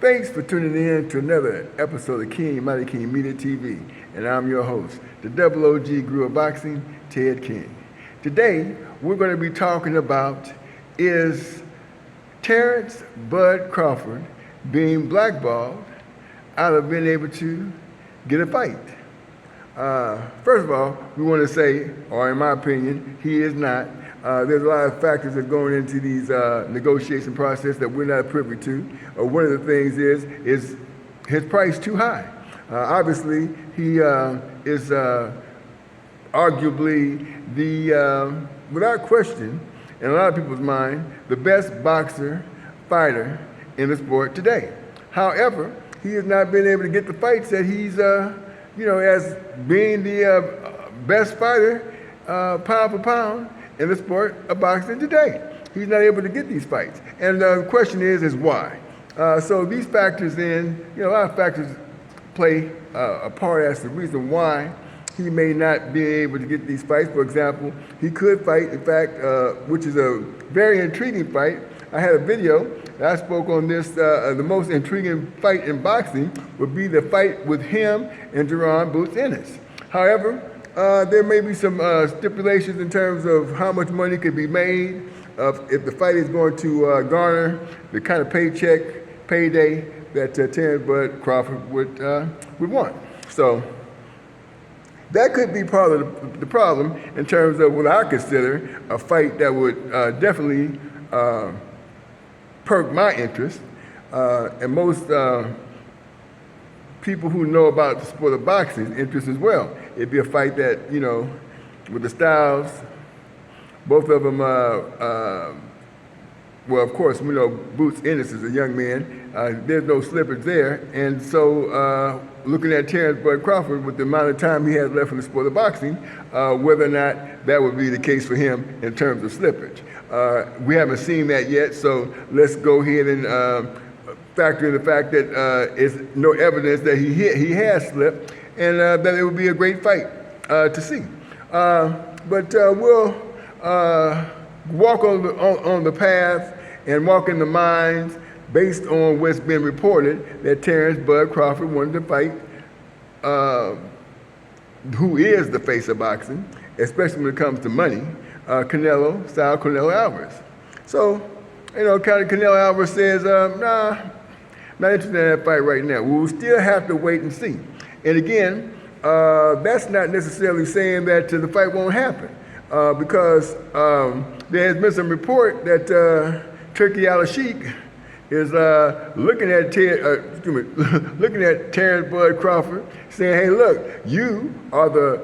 Thanks for tuning in to another episode of King Mighty King Media TV, and I'm your host, the double OG Grew of Boxing, Ted King. Today, we're going to be talking about is Terrence Bud Crawford being blackballed out of being able to get a fight. First of all, we want to say, or in my opinion, he is not. There's a lot of factors that are going into these negotiation process that we're not privy to. One of the things is his price too high. Obviously, he is arguably the, without question, in a lot of people's mind, the best boxer, fighter in the sport today. However, he has not been able to get the fights that he's, as being the best fighter, pound for pound, in the sport of boxing today. He's not able to get these fights. And the question is why? So these factors a lot of factors play a part as the reason why he may not be able to get these fights. For example, he could fight, in fact, which is a very intriguing fight. I had a video that I spoke on this, the most intriguing fight in boxing would be the fight with him and Jerron Boots Ennis. However, there may be some stipulations in terms of how much money could be made if the fight is going to garner the kind of payday that Terrence Bud Crawford would want. So that could be part of the problem in terms of what I consider a fight that would definitely perk my interest, and most people who know about the sport of boxing's interest as well. It'd be a fight that, with the styles, both of them, well, of course, we know Boots Ennis is a young man. There's no slippage there. And so looking at Terrence Bud Crawford with the amount of time he has left in the sport of boxing, whether or not that would be the case for him in terms of slippage. We haven't seen that yet, so let's go ahead and factor in the fact that there's no evidence that he has slipped, and that it would be a great fight to see. But we'll walk on the path and walk in the minds based on what's been reported that Terrence Bud Crawford wanted to fight who is the face of boxing, especially when it comes to money, Canelo Alvarez. So, Canelo Alvarez says, nah, not interested in that fight right now. We'll still have to wait and see. And again, that's not necessarily saying that the fight won't happen, because there has been some report that Turkey Al-Sheikh is looking at Terrence Bud Crawford, saying, "Hey, look, you are the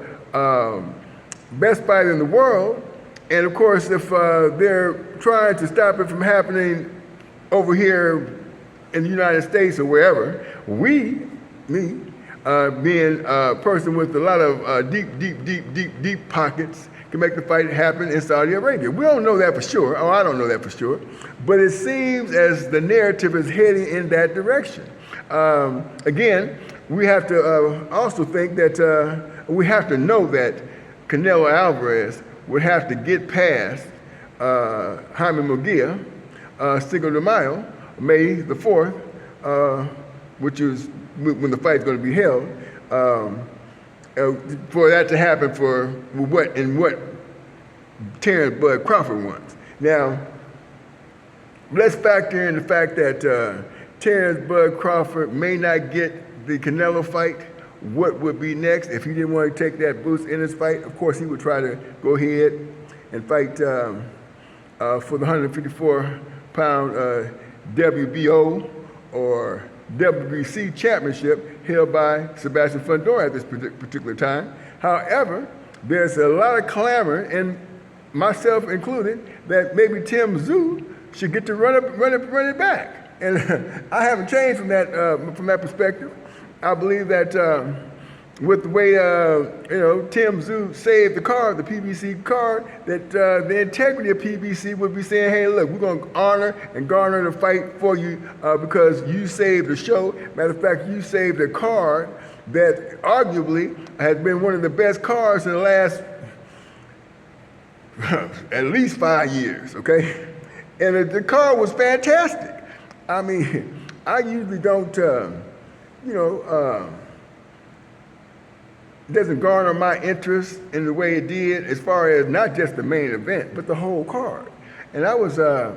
best fighter in the world, and of course, if they're trying to stop it from happening over here in the United States or wherever, being a person with a lot of deep pockets, can make the fight happen in Saudi Arabia." We don't know that for sure, or I don't know that for sure, but it seems as the narrative is heading in that direction. Again, we have to also think that, we have to know that Canelo Alvarez would have to get past Jaime Munguia, Cinco de Mayo, May the 4th, which is when the fight's going to be held, for that to happen for what Terrence Bud Crawford wants. Now, let's factor in the fact that Terrence Bud Crawford may not get the Canelo fight. What would be next if he didn't want to take that Boots Ennis fight? Of course, he would try to go ahead and fight for the 154-pound WBO or WBC championship held by Sebastian Fundora at this particular time. However, there's a lot of clamor, and myself included, that maybe Tim Tszyu should get to run it back. And I haven't changed from that perspective. I believe that with the way Tim Tszyu saved the card, the PBC card, that the integrity of PBC would be saying, "Hey, look, we're going to honor and garner the fight for you because you saved the show. Matter of fact, you saved a card that arguably has been one of the best cards in the last at least 5 years." Okay, and the card was fantastic. I mean, I usually don't, it doesn't garner my interest in the way it did as far as not just the main event, but the whole card. And I was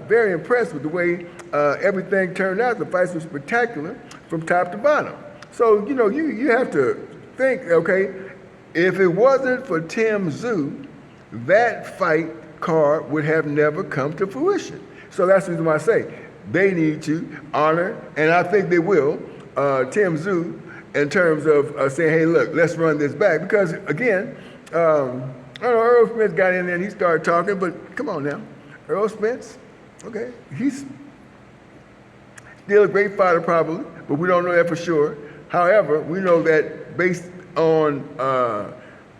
very impressed with the way everything turned out. The fights were spectacular from top to bottom. So, you have to think, okay, if it wasn't for Tim Tszyu, that fight card would have never come to fruition. So that's the reason why I say they need to honor, and I think they will, Tim Tszyu in terms of saying, hey, look, let's run this back. Because, again, I don't know, Earl Spence got in there and he started talking, but come on now. Earl Spence, okay, he's still a great fighter probably, but we don't know that for sure. However, we know that based on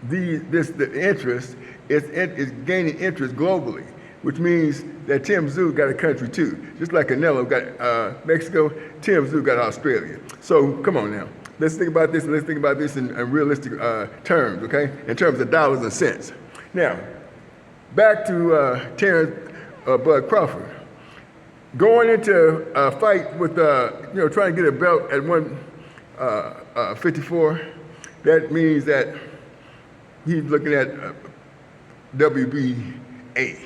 the interest, it's gaining interest globally, which means that Tim Tszyu got a country too. Just like Canelo got Mexico, Tim Tszyu got Australia. So come on now. Let's think about this, and let's think about this in realistic terms, okay? In terms of dollars and cents. Now, back to Terrence Bud Crawford. Going into a fight with, trying to get a belt at 154, that means that he's looking at WBA,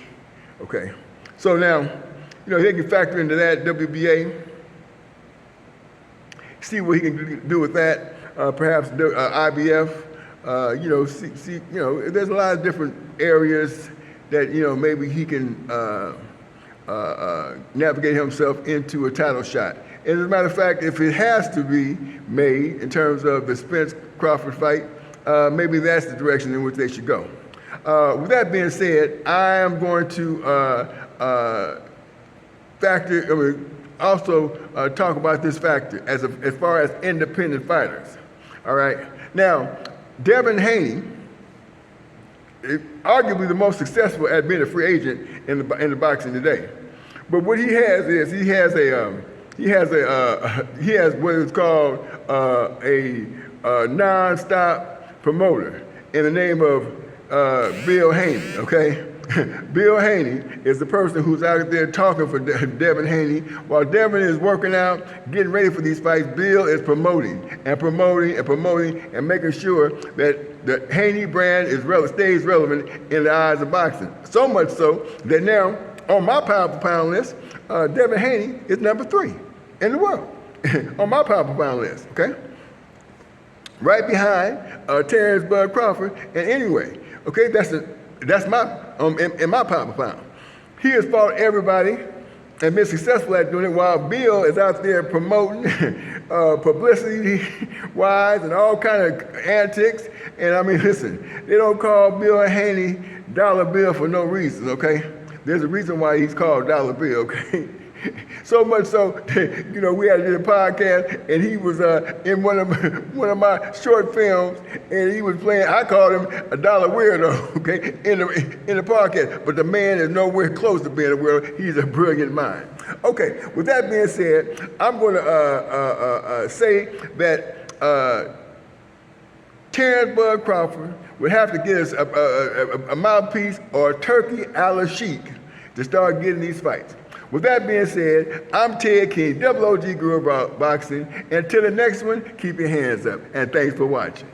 okay? So now, he can factor into that WBA, see what he can do with that, perhaps IBF, there's a lot of different areas that, maybe he can navigate himself into a title shot. And as a matter of fact, if it has to be made in terms of the Spence-Crawford fight, maybe that's the direction in which they should go. With that being said, I am going to also talk about this factor as far as independent fighters. All right. Now, Devin Haney is arguably the most successful at being a free agent in the boxing today. But what he has is he has what is called a non-stop promoter in the name of Bill Haney. Okay. Bill Haney is the person who's out there talking for Devin Haney. While Devin is working out, getting ready for these fights, Bill is promoting and making sure that the Haney brand stays relevant in the eyes of boxing. So much so that now, on my pound for pound list, Devin Haney is number 3 in the world on my pound for pound list, okay? Right behind Terrence Bud Crawford. And anyway, okay, that's my in my pound for pound. He has fought everybody and been successful at doing it, while Bill is out there promoting publicity-wise and all kind of antics. And I mean, listen, they don't call Bill Haney Dollar Bill for no reason, okay? There's a reason why he's called Dollar Bill, okay? So much so, we had to do a podcast, and he was in one of my short films, and he was playing. I called him a dollar weirdo, okay, in the podcast. But the man is nowhere close to being a weirdo. He's a brilliant mind. Okay, with that being said, I'm going to say that Terrence Bud Crawford would have to get us a mouthpiece or a turkey a la Sheik to start getting these fights. With that being said, I'm Ted King, Double OG Guerrilla Boxing. Until the next one, keep your hands up. And thanks for watching.